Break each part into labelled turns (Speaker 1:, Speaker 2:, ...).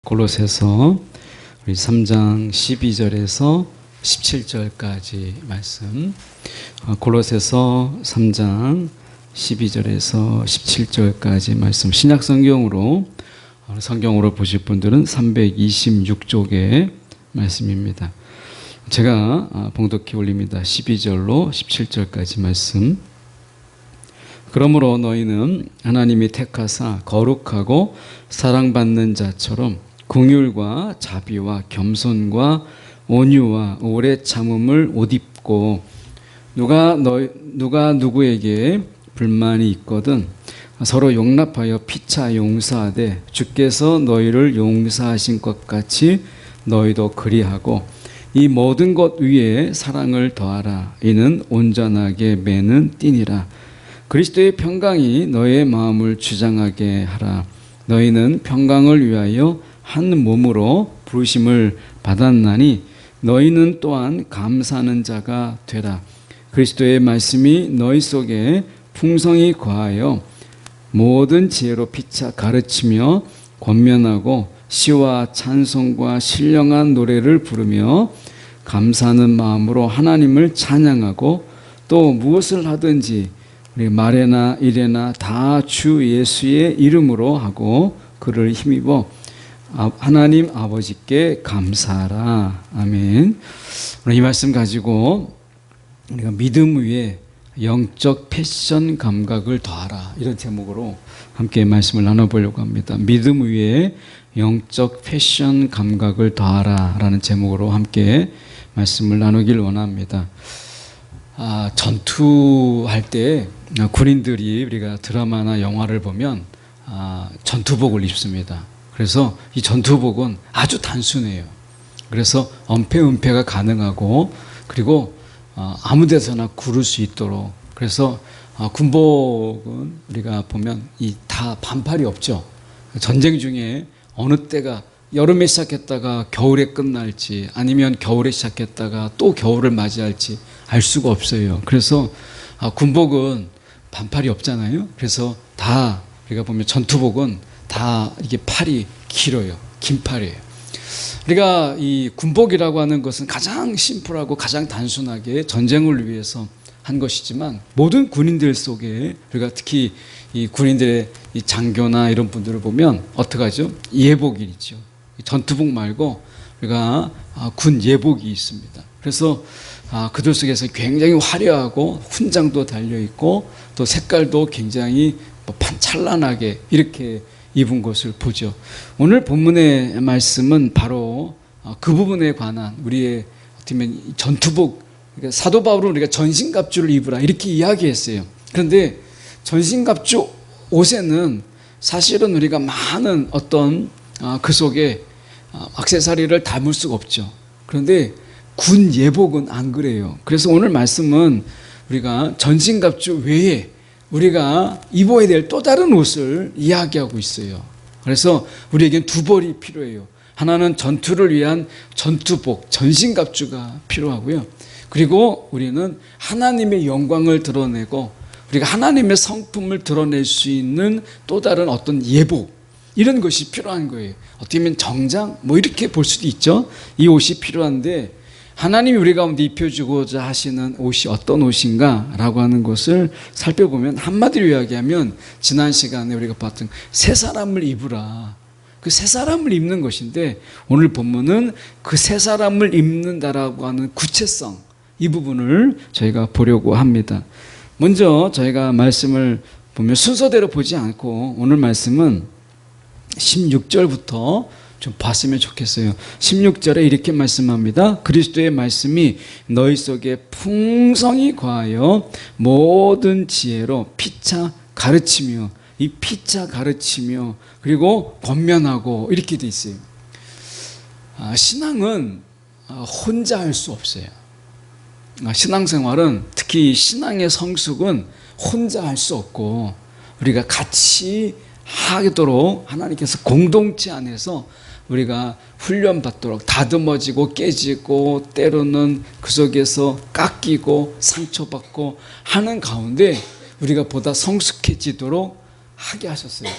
Speaker 1: 골로새서 우리 3장 12절에서 17절까지 말씀. 골로새서 3장 12절에서 17절까지 말씀. 신약 성경으로 보실 분들은 326쪽의 말씀입니다. 제가 봉독해 올립니다. 12절로 17절까지 말씀. 그러므로 너희는 하나님이 택하사 거룩하고 사랑받는 자처럼 긍휼과 자비와 겸손과 온유와 오래 참음을 옷 입고 누가 누구에게 불만이 있거든 서로 용납하여 피차 용서하되 주께서 너희를 용서하신 것 같이 너희도 그리하고 이 모든 것 위에 사랑을 더하라. 이는 온전하게 매는 띠니라. 그리스도의 평강이 너희의 마음을 주장하게 하라. 너희는 평강을 위하여 한 몸으로 부르심을 받았나니 너희는 또한 감사하는 자가 되라. 그리스도의 말씀이 너희 속에 풍성히 거하여 모든 지혜로 피차 가르치며 권면하고 시와 찬송과 신령한 노래를 부르며 감사하는 마음으로 하나님을 찬양하고 또 무엇을 하든지 우리 말에나 일에나 다 주 예수의 이름으로 하고 그를 힘입어 하나님 아버지께 감사하라. 아멘. 오늘 이 말씀 가지고 우리가 믿음 위에 영적 패션 감각을 더하라, 이런 제목으로 함께 말씀을 나눠보려고 합니다. 믿음 위에 영적 패션 감각을 더하라 라는 제목으로 함께 말씀을 나누길 원합니다. 전투할 때 군인들이 우리가 드라마나 영화를 보면 전투복을 입습니다. 그래서 이 전투복은 아주 단순해요. 그래서 은폐가 가능하고 그리고 아무 데서나 구를 수 있도록. 그래서 군복은 우리가 보면 다 반팔이 없죠. 전쟁 중에 어느 때가 여름에 시작했다가 겨울에 끝날지 아니면 겨울에 시작했다가 또 겨울을 맞이할지 알 수가 없어요. 그래서 군복은 반팔이 없잖아요. 그래서 다 우리가 보면 전투복은 다 이게 팔이 길어요. 긴 팔이에요. 우리가 이 군복이라고 하는 것은 가장 심플하고 가장 단순하게 전쟁을 위해서 한 것이지만 모든 군인들 속에 우리가 특히 이 군인들의 이 장교나 이런 분들을 보면 어떻게 하죠? 예복이 있죠. 전투복 말고 우리가 군 예복이 있습니다. 그래서 그들 속에서 굉장히 화려하고 훈장도 달려있고 또 색깔도 굉장히 찬란하게 이렇게 입은 것을 보죠. 오늘 본문의 말씀은 바로 그 부분에 관한 우리의 어떻게 보면 전투복, 그러니까 사도 바울은 우리가 전신갑주를 입으라 이렇게 이야기했어요. 그런데 전신갑주 옷에는 사실은 우리가 많은 어떤 그 속에 액세서리를 담을 수가 없죠. 그런데 군 예복은 안 그래요. 그래서 오늘 말씀은 우리가 전신갑주 외에 우리가 입어야 될 또 다른 옷을 이야기하고 있어요. 그래서 우리에겐 두 벌이 필요해요. 하나는 전투를 위한 전투복, 전신갑주가 필요하고요. 그리고 우리는 하나님의 영광을 드러내고 우리가 하나님의 성품을 드러낼 수 있는 또 다른 어떤 예복, 이런 것이 필요한 거예요. 어떻게 보면 정장 이렇게 볼 수도 있죠. 이 옷이 필요한데 하나님이 우리 가운데 입혀주고자 하시는 옷이 어떤 옷인가 라고 하는 것을 살펴보면 한마디로 이야기하면 지난 시간에 우리가 봤던 새 사람을 입으라, 그 새 사람을 입는 것인데 오늘 본문은 그 새 사람을 입는다라고 하는 구체성, 이 부분을 저희가 보려고 합니다. 먼저 저희가 말씀을 보면 순서대로 보지 않고 오늘 말씀은 16절부터 좀 봤으면 좋겠어요. 16절에 이렇게 말씀합니다. 그리스도의 말씀이 너희 속에 풍성히 거하여 모든 지혜로 피차 가르치며, 이 피차 가르치며 그리고 권면하고 이렇게 돼 있어요. 신앙은 혼자 할 수 없어요. 신앙생활은 특히 신앙의 성숙은 혼자 할 수 없고 우리가 같이 하도록 하나님께서 공동체 안에서 우리가 훈련받도록 다듬어지고 깨지고 때로는 그 속에서 깎이고 상처받고 하는 가운데 우리가 보다 성숙해지도록 하게 하셨어요.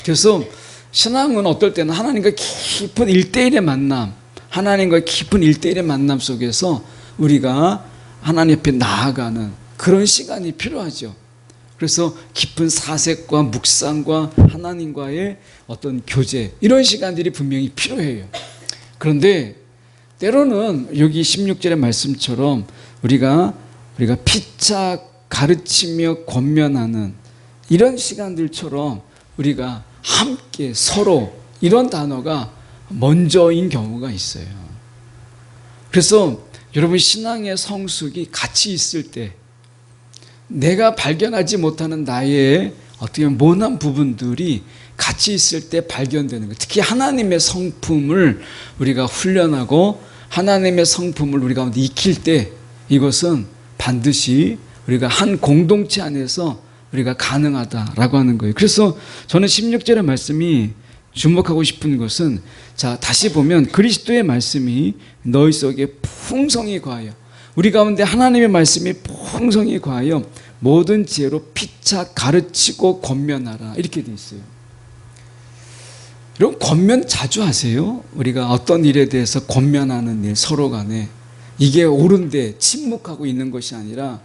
Speaker 1: 그래서 신앙은 어떨 때는 하나님과 깊은 1대1의 만남, 하나님과 깊은 1대1의 만남 속에서 우리가 하나님 앞에 나아가는 그런 시간이 필요하죠. 그래서 깊은 사색과 묵상과 하나님과의 어떤 교제, 이런 시간들이 분명히 필요해요. 그런데 때로는 여기 16절의 말씀처럼 우리가 피차 가르치며 권면하는 이런 시간들처럼 우리가 함께 서로, 이런 단어가 먼저인 경우가 있어요. 그래서 여러분, 신앙의 성숙이 같이 있을 때 내가 발견하지 못하는 나의 어떻게 보면 모난 부분들이 같이 있을 때 발견되는 거예요. 특히 하나님의 성품을 우리가 훈련하고 하나님의 성품을 우리 가운데 익힐 때 이것은 반드시 우리가 한 공동체 안에서 우리가 가능하다라고 하는 거예요. 그래서 저는 16절의 말씀이 주목하고 싶은 것은, 자, 다시 보면 그리스도의 말씀이 너희 속에 풍성히 과하여, 우리 가운데 하나님의 말씀이 풍성히 과하여 모든 지혜로 피차 가르치고 권면하라, 이렇게 돼 있어요. 여러분, 권면 자주 하세요? 우리가 어떤 일에 대해서 권면하는 일, 서로 간에 이게 옳은데 침묵하고 있는 것이 아니라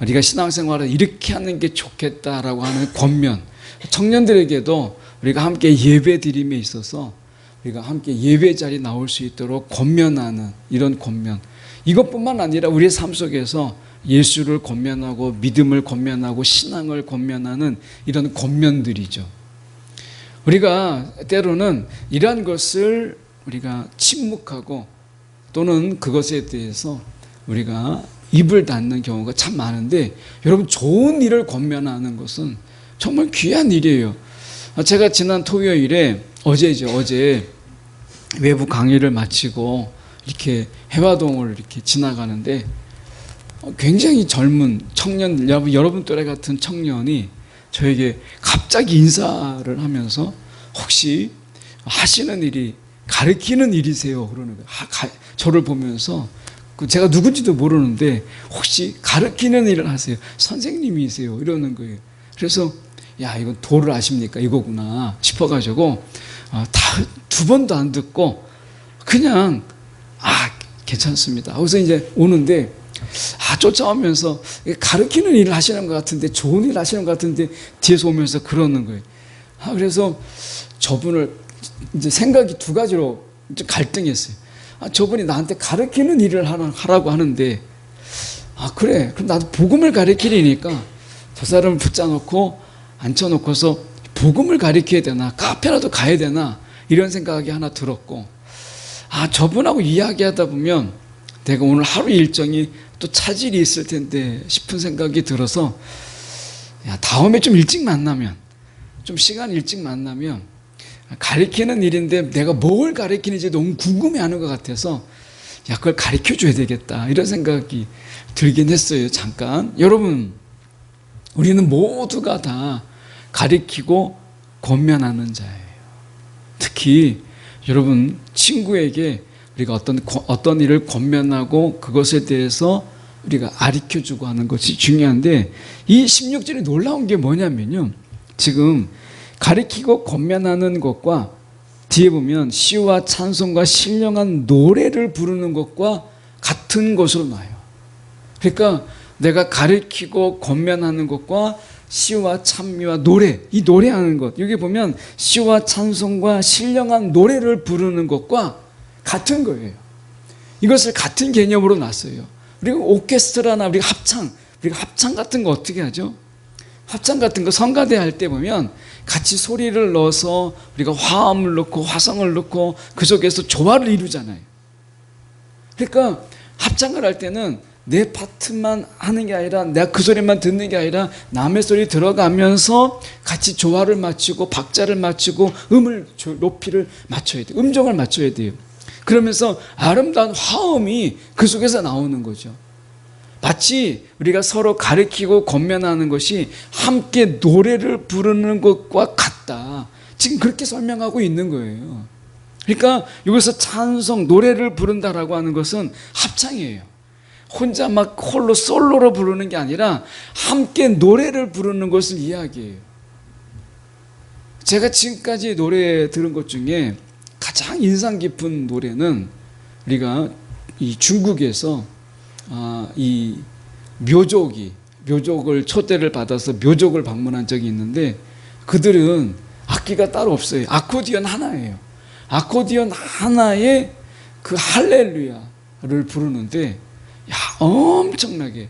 Speaker 1: 우리가 신앙생활을 이렇게 하는 게 좋겠다라고 하는 권면, 청년들에게도 우리가 함께 예배 드림에 있어서 우리가 함께 예배 자리에 나올 수 있도록 권면하는 이런 권면, 이것뿐만 아니라 우리의 삶 속에서 예수를 권면하고 믿음을 권면하고 신앙을 권면하는 이런 권면들이죠. 우리가 때로는 이러한 것을 우리가 침묵하고 또는 그것에 대해서 우리가 입을 닫는 경우가 참 많은데, 여러분, 좋은 일을 권면하는 것은 정말 귀한 일이에요. 제가 지난 토요일에, 어제 외부 강의를 마치고 이렇게 해화동을 이렇게 지나가는데 굉장히 젊은 청년, 여러분 또래 같은 청년이 저에게 갑자기 인사를 하면서 혹시 하시는 일이 가르치는 일이세요? 그러는 거예요. 저를 보면서 제가 누군지도 모르는데 혹시 가르치는 일을 하세요? 선생님이세요? 이러는 거예요. 그래서 야, 이건 도를 아십니까? 이거구나 싶어가지고 다 두 번도 안 듣고 그냥 괜찮습니다. 거기서 이제 오는데 쫓아오면서 가르치는 일을 하시는 것 같은데, 좋은 일 하시는 것 같은데 뒤에서 오면서 그러는 거예요. 그래서 저분을 이제 생각이 두 가지로 좀 갈등했어요. 저분이 나한테 가르치는 일을 하라고 하는데, 그래, 그럼 나도 복음을 가르치려니까 저 사람을 붙잡아놓고 앉혀놓고서 복음을 가르쳐야 되나, 카페라도 가야 되나, 이런 생각이 하나 들었고, 저분하고 이야기하다 보면 내가 오늘 하루 일정이 또 차질이 있을 텐데 싶은 생각이 들어서, 다음에 좀 일찍 만나면, 좀 시간 일찍 만나면 가르치는 일인데 내가 뭘 가르치는지 너무 궁금해하는 것 같아서 그걸 가르쳐줘야 되겠다, 이런 생각이 들긴 했어요. 잠깐. 여러분, 우리는 모두가 다 가르치고 권면하는 자예요. 특히 여러분, 친구에게 우리가 어떤 일을 권면하고 그것에 대해서 우리가 가르쳐주고 하는 것이 중요한데, 이 16절이 놀라운 게 뭐냐면요, 지금 가르치고 권면하는 것과 뒤에 보면 시와 찬송과 신령한 노래를 부르는 것과 같은 것으로 나와요. 그러니까 내가 가르치고 권면하는 것과 시와 찬미와 노래, 이 노래하는 것, 여기 보면 시와 찬송과 신령한 노래를 부르는 것과 같은 거예요. 이것을 같은 개념으로 놨어요. 우리가 오케스트라나 우리가 합창 같은 거 어떻게 하죠? 합창 같은 거 성가대 할 때 보면 같이 소리를 넣어서 우리가 화음을 넣고 화성을 넣고 그 속에서 조화를 이루잖아요. 그러니까 합창을 할 때는 내 파트만 하는 게 아니라, 내가 그 소리만 듣는 게 아니라 남의 소리 들어가면서 같이 조화를 맞추고 박자를 맞추고 높이를 맞춰야 돼요. 음정을 맞춰야 돼요. 그러면서 아름다운 화음이 그 속에서 나오는 거죠. 마치 우리가 서로 가르치고 권면하는 것이 함께 노래를 부르는 것과 같다, 지금 그렇게 설명하고 있는 거예요. 그러니까 여기서 찬송, 노래를 부른다라고 하는 것은 합창이에요. 혼자 막 홀로 솔로로 부르는 게 아니라 함께 노래를 부르는 것을 이야기해요. 제가 지금까지 노래 들은 것 중에 가장 인상 깊은 노래는 우리가 이 중국에서 이 묘족을 초대를 받아서 묘족을 방문한 적이 있는데, 그들은 악기가 따로 없어요. 아코디언 하나예요. 아코디언 하나에 그 할렐루야를 부르는데, 야, 엄청나게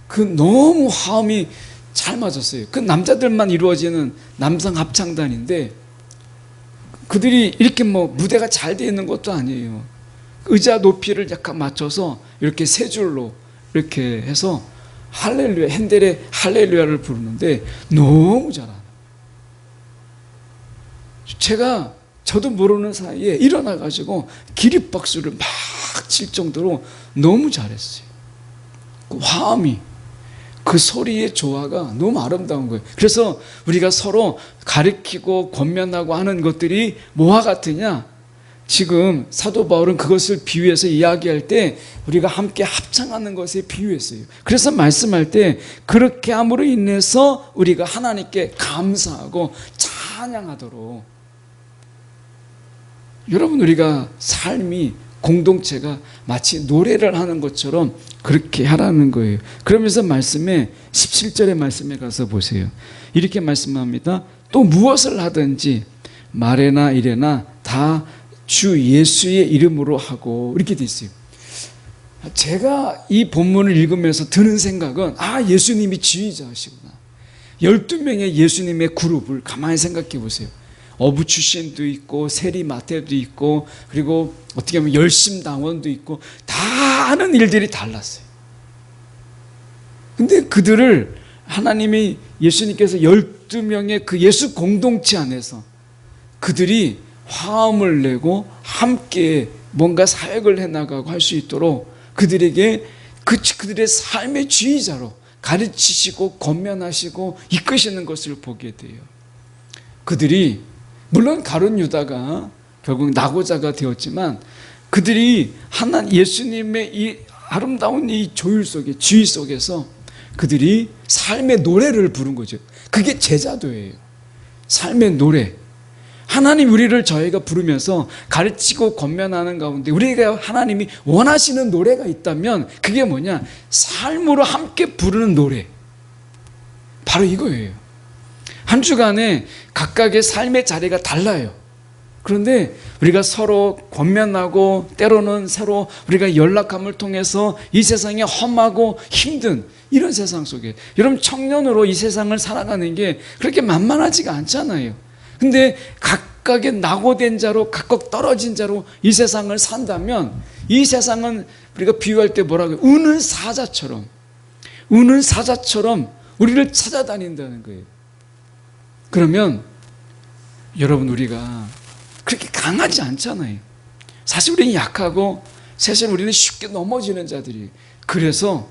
Speaker 1: 그 너무 화음이 잘 맞았어요. 그 남자들만 이루어지는 남성 합창단인데, 그들이 이렇게 뭐 무대가 잘 돼 있는 것도 아니에요. 의자 높이를 약간 맞춰서 이렇게 세 줄로 이렇게 해서 할렐루야, 핸델의 할렐루야를 부르는데 너무 잘하는. 저도 모르는 사이에 일어나 가지고 기립박수를 막 칠 정도로 너무 잘했어요. 그 화음이, 그 소리의 조화가 너무 아름다운 거예요. 그래서 우리가 서로 가르치고 권면하고 하는 것들이 뭐와 같으냐? 지금 사도 바울은 그것을 비유해서 이야기할 때 우리가 함께 합창하는 것에 비유했어요. 그래서 말씀할 때 그렇게 함으로 인해서 우리가 하나님께 감사하고 찬양하도록, 여러분, 우리가 삶이, 공동체가 마치 노래를 하는 것처럼 그렇게 하라는 거예요. 그러면서 말씀에 17절의 말씀에 가서 보세요. 이렇게 말씀합니다. 또 무엇을 하든지 말에나 이래나 다 주 예수의 이름으로 하고, 이렇게 돼 있어요. 제가 이 본문을 읽으면서 드는 생각은, 예수님이 지휘자시구나. 12명의 예수님의 그룹을 가만히 생각해 보세요. 어부 출신도 있고 세리 마태도 있고, 그리고 어떻게 보면 열심당원도 있고, 다 하는 일들이 달랐어요. 근데 그들을 하나님이, 예수님께서 12명의 그 예수 공동체 안에서 그들이 화음을 내고 함께 뭔가 사역을 해나가고 할 수 있도록 그들에게 그들의 삶의 지휘자로 가르치시고 권면하시고 이끄시는 것을 보게 돼요. 그들이 물론 가룟 유다가 결국 낙오자가 되었지만, 그들이 예수님의 이 아름다운 이 조율 속에, 지휘 속에서 그들이 삶의 노래를 부른 거죠. 그게 제자도예요. 삶의 노래. 하나님 우리를 저희가 부르면서 가르치고 권면하는 가운데 우리가 하나님이 원하시는 노래가 있다면 그게 뭐냐? 삶으로 함께 부르는 노래. 바로 이거예요. 한 주간에 각각의 삶의 자리가 달라요. 그런데 우리가 서로 권면하고 때로는 서로 우리가 연락함을 통해서 이 세상에 험하고 힘든 이런 세상 속에, 여러분, 청년으로 이 세상을 살아가는 게 그렇게 만만하지가 않잖아요. 근데 각각의 낙오된 자로, 각각 떨어진 자로 이 세상을 산다면, 이 세상은 우리가 비유할 때 뭐라고 해요? 우는 사자처럼 우리를 찾아다닌다는 거예요. 그러면 여러분, 우리가 그렇게 강하지 않잖아요. 사실 우리는 약하고, 사실 우리는 쉽게 넘어지는 자들이에요. 그래서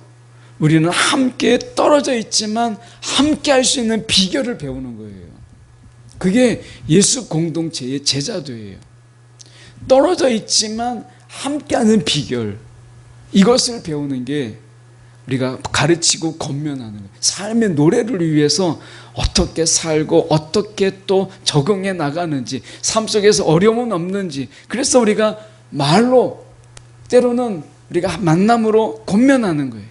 Speaker 1: 우리는 함께 떨어져 있지만 함께 할 수 있는 비결을 배우는 거예요. 그게 예수 공동체의 제자도예요. 떨어져 있지만 함께하는 비결, 이것을 배우는 게 우리가 가르치고 권면하는 거예요. 삶의 노래를 위해서 어떻게 살고 어떻게 또 적응해 나가는지, 삶 속에서 어려움은 없는지, 그래서 우리가 말로, 때로는 우리가 만남으로 권면하는 거예요.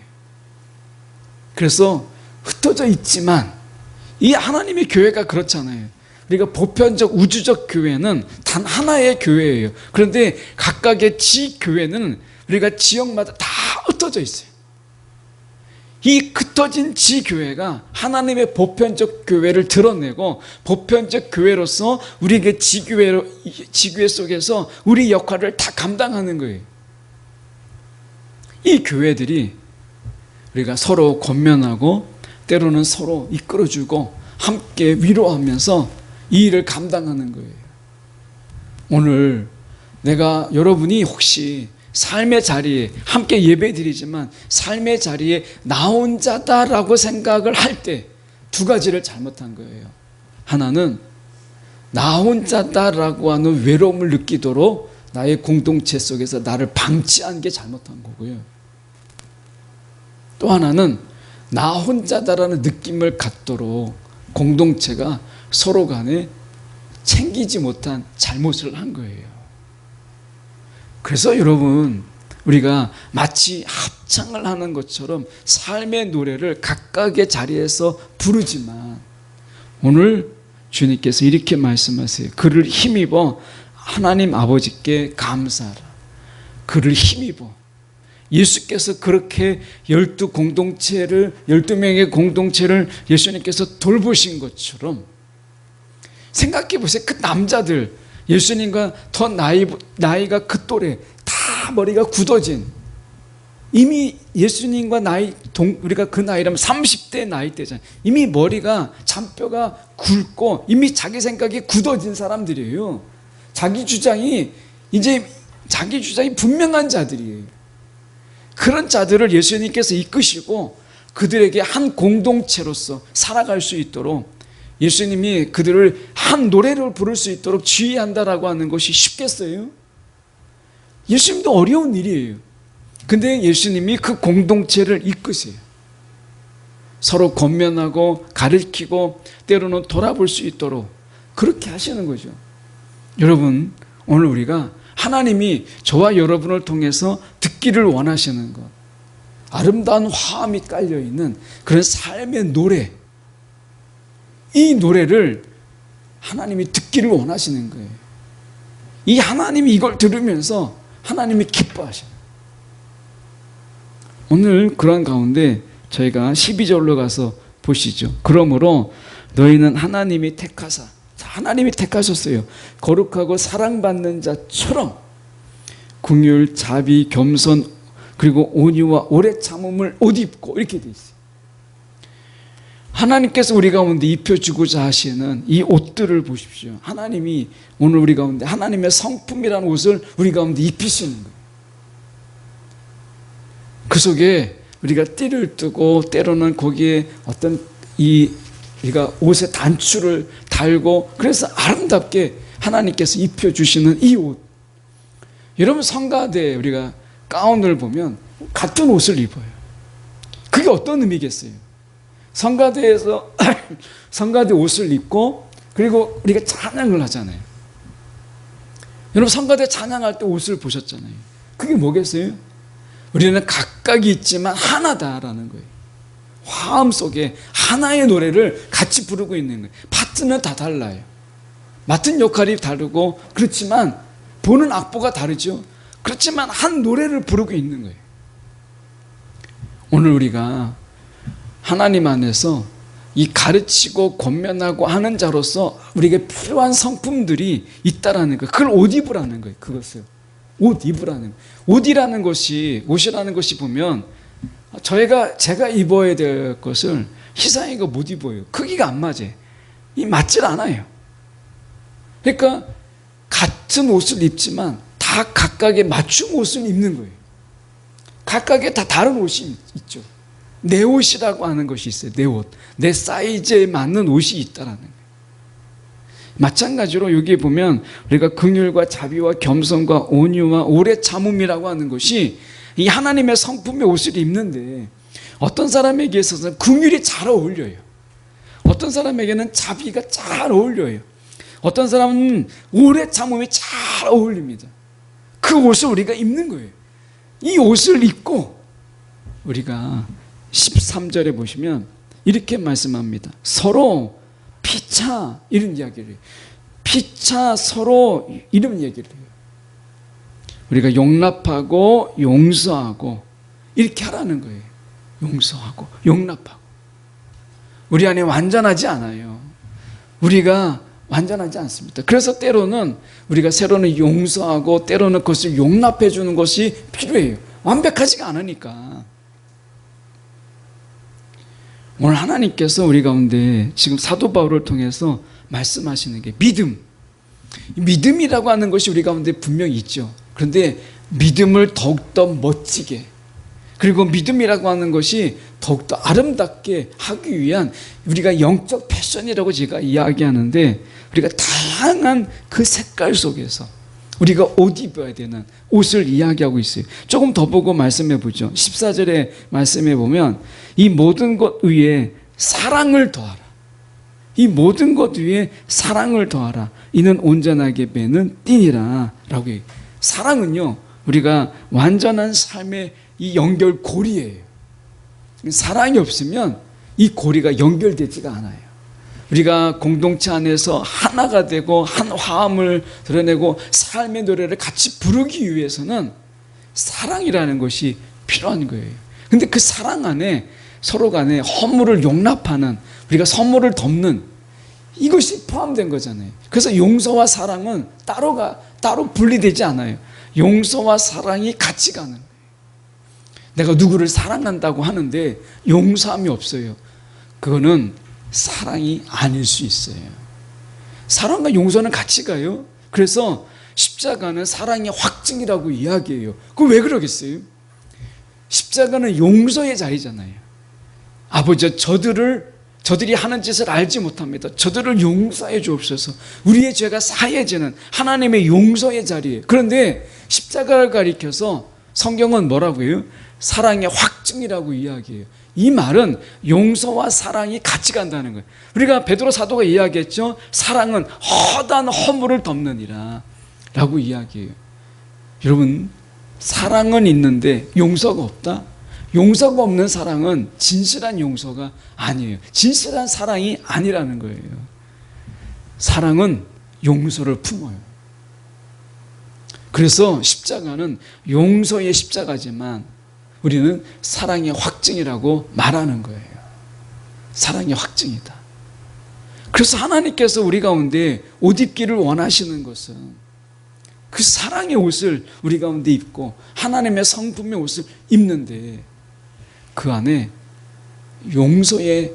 Speaker 1: 그래서 흩어져 있지만, 이 하나님의 교회가 그렇잖아요. 우리가 보편적 우주적 교회는 단 하나의 교회예요. 그런데 각각의 지교회는 우리가 지역마다 다 흩어져 있어요. 이 흩어진 지교회가 하나님의 보편적 교회를 드러내고, 보편적 교회로서 우리에게 지교회 속에서 우리 역할을 다 감당하는 거예요. 이 교회들이 우리가 서로 권면하고 때로는 서로 이끌어주고 함께 위로하면서 이 일을 감당하는 거예요. 오늘 여러분이 혹시 삶의 자리에 함께 예배드리지만 삶의 자리에 나 혼자다라고 생각을 할 때 두 가지를 잘못한 거예요. 하나는 나 혼자다라고 하는 외로움을 느끼도록 나의 공동체 속에서 나를 방치한 게 잘못한 거고요. 또 하나는 나 혼자다라는 느낌을 갖도록 공동체가 서로 간에 챙기지 못한 잘못을 한 거예요. 그래서 여러분, 우리가 마치 합창을 하는 것처럼 삶의 노래를 각각의 자리에서 부르지만 오늘 주님께서 이렇게 말씀하세요. 그를 힘입어 하나님 아버지께 감사하라. 그를 힘입어. 예수께서 그렇게 12명의 공동체를 예수님께서 돌보신 것처럼 생각해 보세요. 그 남자들, 예수님과 더 나이가 그 또래, 다 머리가 굳어진, 이미 예수님과 우리가 그 나이라면 30대 나이 때잖아요. 이미 머리가, 잔뼈가 굵고 이미 자기 생각이 굳어진 사람들이에요. 자기 주장이 분명한 자들이에요. 그런 자들을 예수님께서 이끄시고 그들에게 한 공동체로서 살아갈 수 있도록 예수님이 그들을 한 노래를 부를 수 있도록 지휘한다라고 하는 것이 쉽겠어요? 예수님도 어려운 일이에요. 근데 예수님이 그 공동체를 이끄세요. 서로 권면하고 가르치고 때로는 돌아볼 수 있도록 그렇게 하시는 거죠. 여러분, 오늘 우리가 하나님이 저와 여러분을 통해서 듣기를 원하시는 것, 아름다운 화음이 깔려있는 그런 삶의 노래, 이 노래를 하나님이 듣기를 원하시는 거예요. 이 하나님이 이걸 들으면서 하나님이 기뻐하셔요. 오늘 그런 가운데 저희가 12절로 가서 보시죠. 그러므로 너희는 하나님이 택하셨어요. 거룩하고 사랑받는 자처럼 긍휼, 자비, 겸손, 그리고 온유와 오래 참음을 옷 입고, 이렇게 돼 있어요. 하나님께서 우리 가운데 입혀주고자 하시는 이 옷들을 보십시오. 하나님이 오늘 우리 가운데 하나님의 성품이라는 옷을 우리 가운데 입히시는 거예요. 그 속에 우리가 띠를 뜨고 때로는 거기에 어떤 우리가 옷의 단추를 달고 그래서 아름답게 하나님께서 입혀주시는 이 옷. 여러분, 성가대 우리가 가운을 보면 같은 옷을 입어요. 그게 어떤 의미겠어요? 성가대에서 성가대 옷을 입고 그리고 우리가 찬양을 하잖아요. 여러분, 성가대 찬양할 때 옷을 보셨잖아요. 그게 뭐겠어요? 우리는 각각이 있지만 하나다라는 거예요. 화음 속에 하나의 노래를 같이 부르고 있는 거예요. 파트는 다 달라요. 맡은 역할이 다르고 그렇지만 보는 악보가 다르죠. 그렇지만 한 노래를 부르고 있는 거예요. 오늘 우리가 하나님 안에서 이 가르치고 권면하고 하는 자로서 우리에게 필요한 성품들이 있다라는 거예요. 그걸 옷 입으라는 거예요. 그것을 옷 입으라는 거예요. 옷이라는 것이 보면 제가 입어야 될 것을 희상이가 못 입어요. 크기가 안 맞아요. 맞질 않아요. 그러니까 같은 옷을 입지만 다 각각의 맞춤 옷을 입는 거예요. 각각의 다 다른 옷이 있죠. 내 옷이라고 하는 것이 있어요. 내 옷, 내 사이즈에 맞는 옷이 있다라는 거예요. 마찬가지로 여기에 보면 우리가 긍휼과 자비와 겸손과 온유와 오래 참음이라고 하는 것이 이 하나님의 성품의 옷을 입는데 어떤 사람에게 있어서는 긍휼이 잘 어울려요. 어떤 사람에게는 자비가 잘 어울려요. 어떤 사람은 오래 참음이 잘 어울립니다. 그 옷을 우리가 입는 거예요. 이 옷을 입고 우리가 13절에 보시면 이렇게 말씀합니다. 서로 피차, 이런 이야기를 해요. 피차 서로 이런 얘기를 해요. 우리가 용납하고 용서하고 이렇게 하라는 거예요. 용서하고 용납하고. 우리 안에 완전하지 않아요. 우리가 완전하지 않습니다. 그래서 때로는 우리가 새로는 용서하고 때로는 그것을 용납해 주는 것이 필요해요. 완벽하지가 않으니까. 오늘 하나님께서 우리 가운데 지금 사도 바울을 통해서 말씀하시는 게 믿음. 믿음이라고 하는 것이 우리 가운데 분명히 있죠. 그런데 믿음을 더욱더 멋지게, 그리고 믿음이라고 하는 것이 더욱더 아름답게 하기 위한 우리가 영적 패션이라고 제가 이야기하는데, 우리가 다양한 그 색깔 속에서 우리가 옷 입어야 되는 옷을 이야기하고 있어요. 조금 더 보고 말씀해 보죠. 14절에 말씀해 보면 이 모든 것 위에 사랑을 더하라. 이 모든 것 위에 사랑을 더하라. 이는 온전하게 매는 띠니라. 라고 얘기해요. 사랑은요, 우리가 완전한 삶의 이 연결고리예요. 사랑이 없으면 이 고리가 연결되지가 않아요. 우리가 공동체 안에서 하나가 되고 한 화음을 드러내고 삶의 노래를 같이 부르기 위해서는 사랑이라는 것이 필요한 거예요. 근데 그 사랑 안에 서로 간에 허물을 용납하는, 우리가 선물을 덮는 이것이 포함된 거잖아요. 그래서 용서와 사랑은 따로 분리되지 않아요. 용서와 사랑이 같이 가는 거예요. 내가 누구를 사랑한다고 하는데 용서함이 없어요. 그거는 사랑이 아닐 수 있어요. 사랑과 용서는 같이 가요. 그래서 십자가는 사랑의 확증이라고 이야기해요. 그럼 왜 그러겠어요? 십자가는 용서의 자리잖아요. 아버지, 저들이 하는 짓을 알지 못합니다. 저들을 용서해 주옵소서. 우리의 죄가 사해지는 하나님의 용서의 자리예요. 그런데 십자가를 가리켜서 성경은 뭐라고 해요? 사랑의 확증이라고 이야기해요. 이 말은 용서와 사랑이 같이 간다는 거예요. 우리가 베드로 사도가 이야기했죠. 사랑은 허다한 허물을 덮느니라 라고 이야기해요. 여러분, 사랑은 있는데 용서가 없다? 용서가 없는 사랑은 진실한 용서가 아니에요. 진실한 사랑이 아니라는 거예요. 사랑은 용서를 품어요. 그래서 십자가는 용서의 십자가지만 우리는 사랑의 확증이라고 말하는 거예요. 사랑의 확증이다. 그래서 하나님께서 우리 가운데 옷 입기를 원하시는 것은 그 사랑의 옷을 우리 가운데 입고 하나님의 성품의 옷을 입는데 그 안에 용서의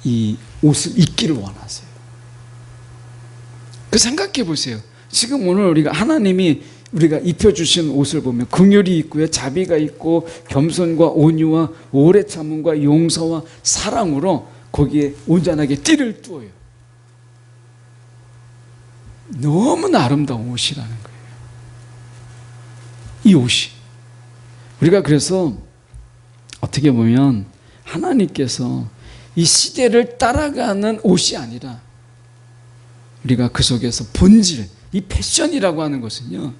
Speaker 1: 이 옷을 입기를 원하세요. 그 생각해 보세요. 지금 오늘 우리가 입혀주신 옷을 보면 긍휼이 있고요, 자비가 있고 겸손과 온유와 오래 참음과 용서와 사랑으로 거기에 온전하게 띠를 뚜어요. 너무나 아름다운 옷이라는 거예요. 이 옷이. 우리가 그래서 어떻게 보면 하나님께서 이 시대를 따라가는 옷이 아니라 우리가 그 속에서 본질, 이 패션이라고 하는 것은요,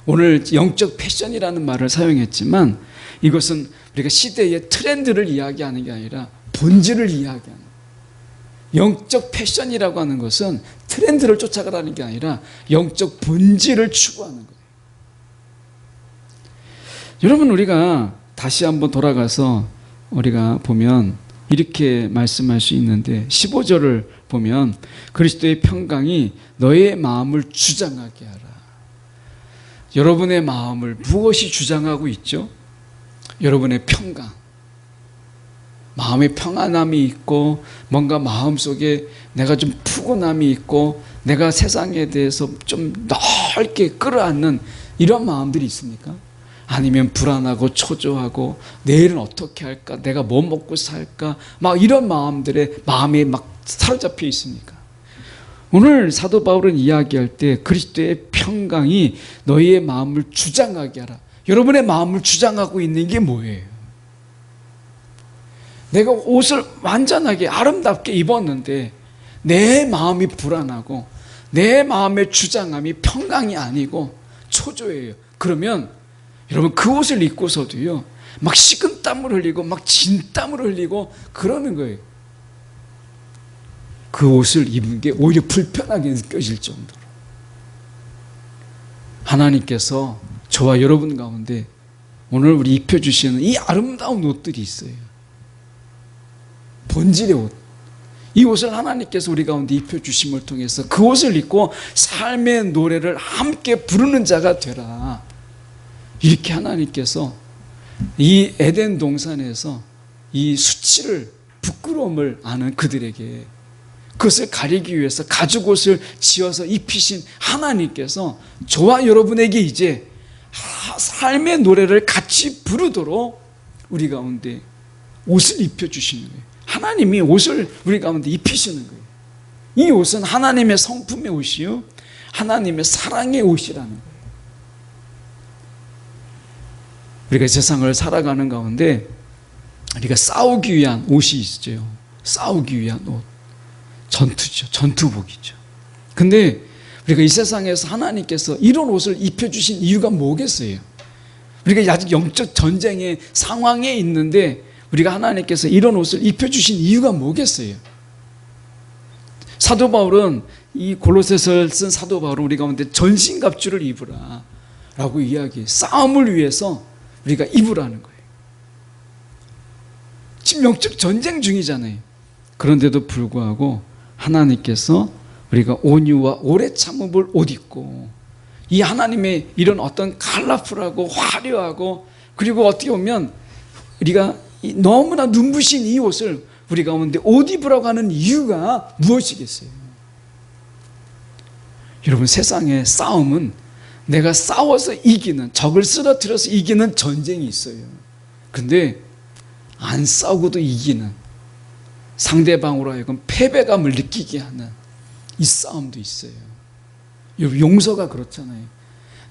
Speaker 1: 오늘 영적 패션이라는 말을 사용했지만 이것은 우리가 시대의 트렌드를 이야기하는 게 아니라 본질을 이야기하는 거예요. 영적 패션이라고 하는 것은 트렌드를 쫓아가라는 게 아니라 영적 본질을 추구하는 거예요. 여러분, 우리가 다시 한번 돌아가서 우리가 보면 이렇게 말씀할 수 있는데 15절을 보면 그리스도의 평강이 너의 마음을 주장하게 하라. 여러분의 마음을 무엇이 주장하고 있죠? 여러분의 평강. 마음의 평안함이 있고 뭔가 마음속에 내가 좀 푸근함이 있고 내가 세상에 대해서 좀 넓게 끌어안는 이런 마음들이 있습니까? 아니면 불안하고 초조하고 내일은 어떻게 할까? 내가 뭐 먹고 살까? 막 이런 마음에 막 사로잡혀 있습니까? 오늘 사도 바울은 이야기할 때 그리스도의 평강이 너희의 마음을 주장하게 하라. 여러분의 마음을 주장하고 있는 게 뭐예요? 내가 옷을 완전하게 아름답게 입었는데 내 마음이 불안하고 내 마음의 주장함이 평강이 아니고 초조해요. 그러면 여러분, 그 옷을 입고서도요 막 식은땀을 흘리고 막 진땀을 흘리고 그러는 거예요. 그 옷을 입은 게 오히려 불편하게 느껴질 정도로. 하나님께서 저와 여러분 가운데 오늘 우리 입혀주시는 이 아름다운 옷들이 있어요. 본질의 옷. 이 옷을 하나님께서 우리 가운데 입혀주심을 통해서 그 옷을 입고 삶의 노래를 함께 부르는 자가 되라. 이렇게 하나님께서 이 에덴 동산에서 이 수치를, 부끄러움을 아는 그들에게 그것을 가리기 위해서 가죽옷을 지어서 입히신 하나님께서 저와 여러분에게 이제 삶의 노래를 같이 부르도록 우리 가운데 옷을 입혀주시는 거예요. 하나님이 옷을 우리 가운데 입히시는 거예요. 이 옷은 하나님의 성품의 옷이요, 하나님의 사랑의 옷이라는 거예요. 우리가 세상을 살아가는 가운데 우리가 싸우기 위한 옷이 있죠. 싸우기 위한 옷. 전투죠. 전투복이죠. 근데 우리가 이 세상에서 하나님께서 이런 옷을 입혀주신 이유가 뭐겠어요? 우리가 아직 영적 전쟁의 상황에 있는데 우리가 하나님께서 이런 옷을 입혀주신 이유가 뭐겠어요? 사도 바울은 이 골로새서를 쓴 사도 바울은 우리 가운데 전신갑주를 입으라 라고 이야기해요. 싸움을 위해서 우리가 입으라는 거예요. 지금 영적 전쟁 중이잖아요. 그런데도 불구하고 하나님께서 우리가 온유와 오래 참음을 옷 입고 이 하나님의 이런 어떤 컬러풀하고 화려하고 그리고 어떻게 보면 우리가 너무나 눈부신 이 옷을 우리 가운데 옷 입으라고 하는 이유가 무엇이겠어요? 여러분, 세상의 싸움은 내가 싸워서 이기는, 적을 쓰러뜨려서 이기는 전쟁이 있어요. 근데 안 싸우고도 이기는, 상대방으로 하여금 패배감을 느끼게 하는 이 싸움도 있어요. 여러분, 용서가 그렇잖아요.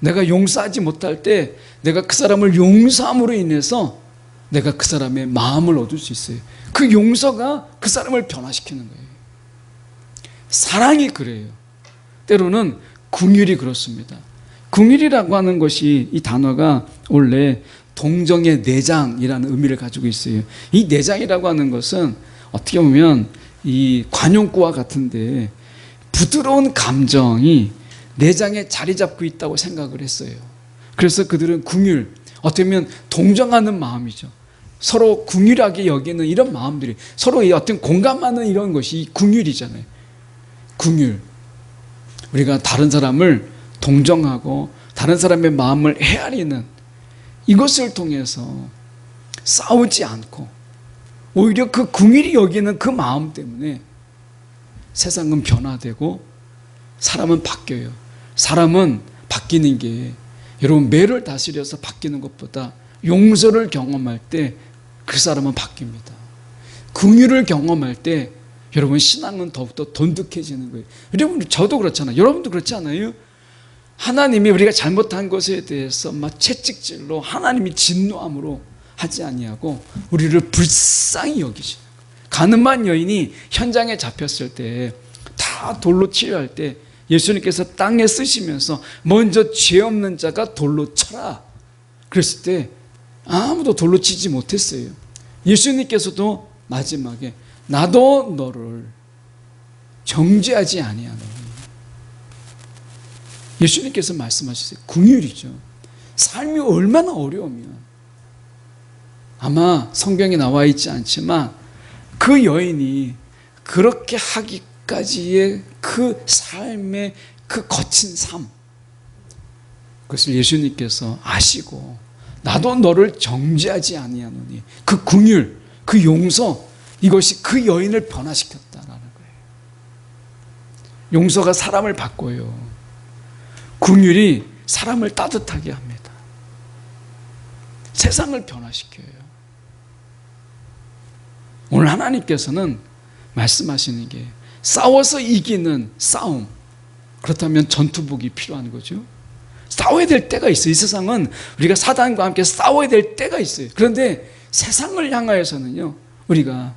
Speaker 1: 내가 용서하지 못할 때 내가 그 사람을 용서함으로 인해서 내가 그 사람의 마음을 얻을 수 있어요. 그 용서가 그 사람을 변화시키는 거예요. 사랑이 그래요. 때로는 긍휼이 그렇습니다. 긍휼이라고 하는 것이, 이 단어가 원래 동정의 내장이라는 의미를 가지고 있어요. 이 내장이라고 하는 것은 어떻게 보면 이 관용구와 같은데 부드러운 감정이 내장에 자리 잡고 있다고 생각을 했어요. 그래서 그들은 긍휼, 어떻게 보면 동정하는 마음이죠. 서로 긍휼하게 여기는 이런 마음들이, 서로 어떤 공감하는 이런 것이 긍휼이잖아요. 긍휼. 우리가 다른 사람을 동정하고 다른 사람의 마음을 헤아리는 이것을 통해서 싸우지 않고 오히려 그 긍휼히 여기는 그 마음 때문에 세상은 변화되고 사람은 바뀌어요. 사람은 바뀌는 게, 여러분, 매를 다스려서 바뀌는 것보다 용서를 경험할 때 그 사람은 바뀝니다. 긍휼을 경험할 때 여러분, 신앙은 더욱더 돈독해지는 거예요. 여러분, 저도 그렇잖아요. 여러분도 그렇지 않아요? 하나님이 우리가 잘못한 것에 대해서 막 채찍질로, 하나님이 진노함으로 하지 아니하고 우리를 불쌍히 여기시는 거예요. 가늠한 여인이 현장에 잡혔을 때 다 돌로 치료할 때 예수님께서 땅에 쓰시면서 먼저 죄 없는 자가 돌로 쳐라 그랬을 때 아무도 돌로 치지 못했어요. 예수님께서도 마지막에 나도 너를 정죄하지 아니하노니, 예수님께서 말씀하셨어요. 긍휼이죠. 삶이 얼마나 어려우면, 아마 성경에 나와 있지 않지만 그 여인이 그렇게 하기까지의 그 삶의 그 거친 삶, 그것을 예수님께서 아시고 나도 너를 정죄하지 아니하노니, 그 긍휼, 그 용서, 이것이 그 여인을 변화시켰다라는 거예요. 용서가 사람을 바꿔요. 긍휼이 사람을 따뜻하게 합니다. 세상을 변화시켜요. 오늘 하나님께서는 말씀하시는 게 싸워서 이기는 싸움, 그렇다면 전투복이 필요한 거죠. 싸워야 될 때가 있어요. 이 세상은 우리가 사단과 함께 싸워야 될 때가 있어요. 그런데 세상을 향하여서는요, 우리가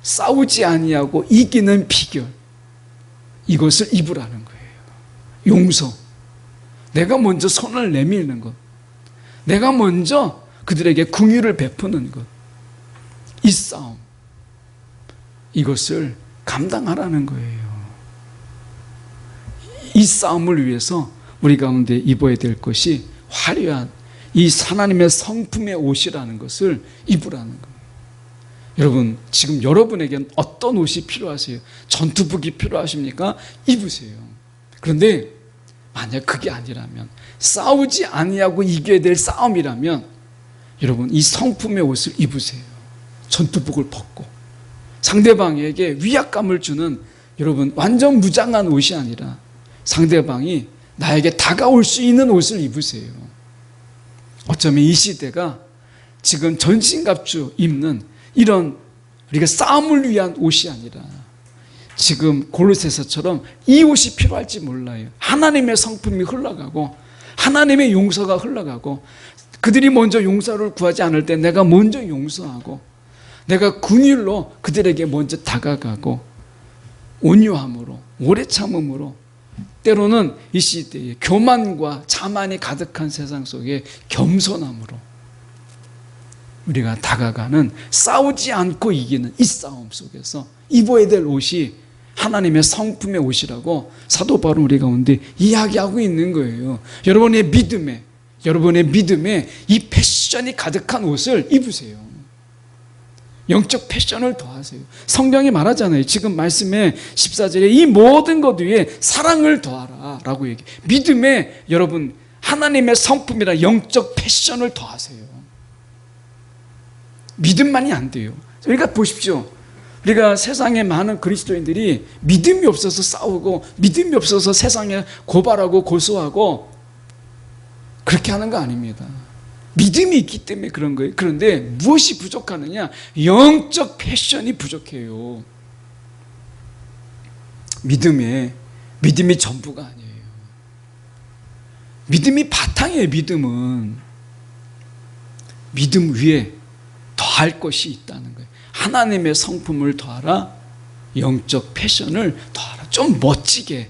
Speaker 1: 싸우지 아니하고 이기는 비결, 이것을 입으라는 거예요. 용서, 내가 먼저 손을 내밀는 것, 내가 먼저 그들에게 긍휼을 베푸는 것, 이 싸움, 이것을 감당하라는 거예요. 이 싸움을 위해서 우리 가운데 입어야 될 것이 화려한 이 하나님의 성품의 옷이라는 것을 입으라는 거예요. 여러분, 지금 여러분에겐 어떤 옷이 필요하세요? 전투복이 필요하십니까? 입으세요. 그런데 만약 그게 아니라면, 싸우지 아니하고 이겨야 될 싸움이라면 여러분, 이 성품의 옷을 입으세요. 전투복을 벗고 상대방에게 위압감을 주는, 여러분, 완전 무장한 옷이 아니라 상대방이 나에게 다가올 수 있는 옷을 입으세요. 어쩌면 이 시대가 지금 전신갑주 입는 이런, 우리가 싸움을 위한 옷이 아니라 지금 골로새서처럼 이 옷이 필요할지 몰라요. 하나님의 성품이 흘러가고 하나님의 용서가 흘러가고, 그들이 먼저 용서를 구하지 않을 때 내가 먼저 용서하고 내가 긍휼로 그들에게 먼저 다가가고, 온유함으로, 오래 참음으로, 때로는 이 시대에 교만과 자만이 가득한 세상 속에 겸손함으로 우리가 다가가는, 싸우지 않고 이기는 이 싸움 속에서 입어야 될 옷이 하나님의 성품의 옷이라고 사도 바울은 우리 가운데 이야기하고 있는 거예요. 여러분의 믿음에 이 패션이 가득한 옷을 입으세요. 영적 패션을 더하세요. 성경이 말하잖아요. 지금 말씀에 14절에 이 모든 것 위에 사랑을 더하라 라고 얘기해요. 믿음에 여러분 하나님의 성품이라 영적 패션을 더하세요. 믿음만이 안 돼요. 그러니까 보십시오. 우리가 세상에 많은 그리스도인들이 믿음이 없어서 싸우고 믿음이 없어서 세상에 고발하고 고소하고 그렇게 하는 거 아닙니다. 믿음이 있기 때문에 그런 거예요. 그런데 무엇이 부족하느냐? 영적 패션이 부족해요. 믿음이 전부가 아니에요. 믿음이 바탕이에요. 믿음 위에 더할 것이 있다는 거예요. 하나님의 성품을 더하라. 영적 패션을 더하라. 좀 멋지게,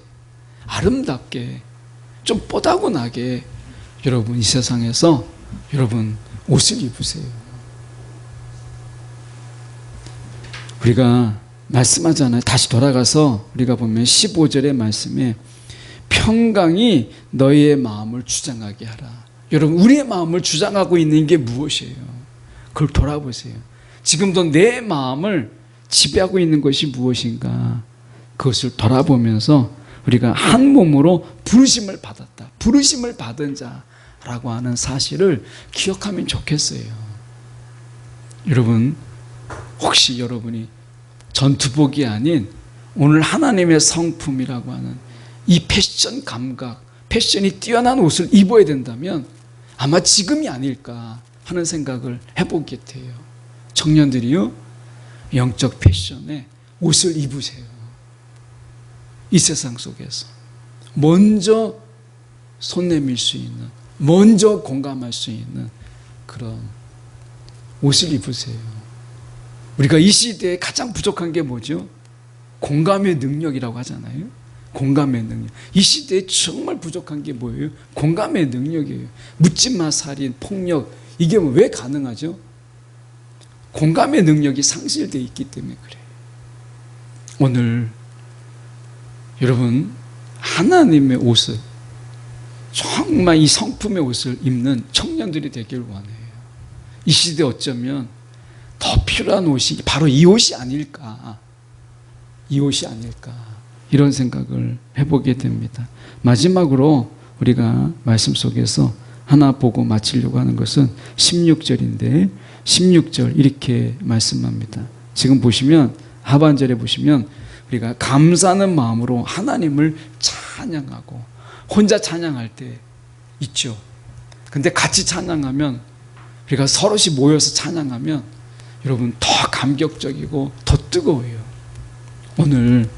Speaker 1: 아름답게, 좀 뽀다구나게 여러분 이 세상에서 여러분 옷을 입으세요. 우리가 말씀하잖아요. 다시 돌아가서 우리가 보면 15절의 말씀에 평강이 너희의 마음을 주장하게 하라. 여러분 우리의 마음을 주장하고 있는 게 무엇이에요? 그걸 돌아보세요. 지금도 내 마음을 지배하고 있는 것이 무엇인가? 그것을 돌아보면서 우리가 한 몸으로 부르심을 받았다. 부르심을 받은 자라고 하는 사실을 기억하면 좋겠어요. 여러분 혹시 여러분이 전투복이 아닌 오늘 하나님의 성품이라고 하는 이 패션 감각, 패션이 뛰어난 옷을 입어야 된다면 아마 지금이 아닐까 하는 생각을 해보게 돼요. 청년들이요, 영적 패션에 옷을 입으세요. 이 세상 속에서 먼저 손 내밀 수 있는, 먼저 공감할 수 있는 그런 옷을 입으세요. 우리가 이 시대에 가장 부족한 게 뭐죠? 공감의 능력이라고 하잖아요. 공감의 능력. 이 시대에 정말 부족한 게 뭐예요? 공감의 능력이에요. 묻지마 살인, 폭력, 이게 왜 가능하죠? 공감의 능력이 상실되어 있기 때문에 그래요. 오늘 여러분 하나님의 옷을, 정말 이 성품의 옷을 입는 청년들이 되길 원해요. 이 시대에 어쩌면 더 필요한 옷이 바로 이 옷이 아닐까, 이런 생각을 해보게 됩니다. 마지막으로 우리가 말씀 속에서 하나 보고 마치려고 하는 것은 16절인데 16절 이렇게 말씀합니다. 지금 보시면 하반절에 보시면 우리가 감사하는 마음으로 하나님을 찬양하고, 혼자 찬양할 때 있죠. 근데 같이 찬양하면, 우리가 서로씩 모여서 찬양하면 여러분 더 감격적이고 더 뜨거워요. 오늘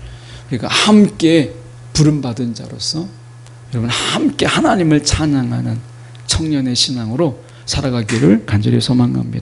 Speaker 1: 우리가 함께 부름받은 자로서 여러분 함께 하나님을 찬양하는 청년의 신앙으로 살아가기를 간절히 소망합니다.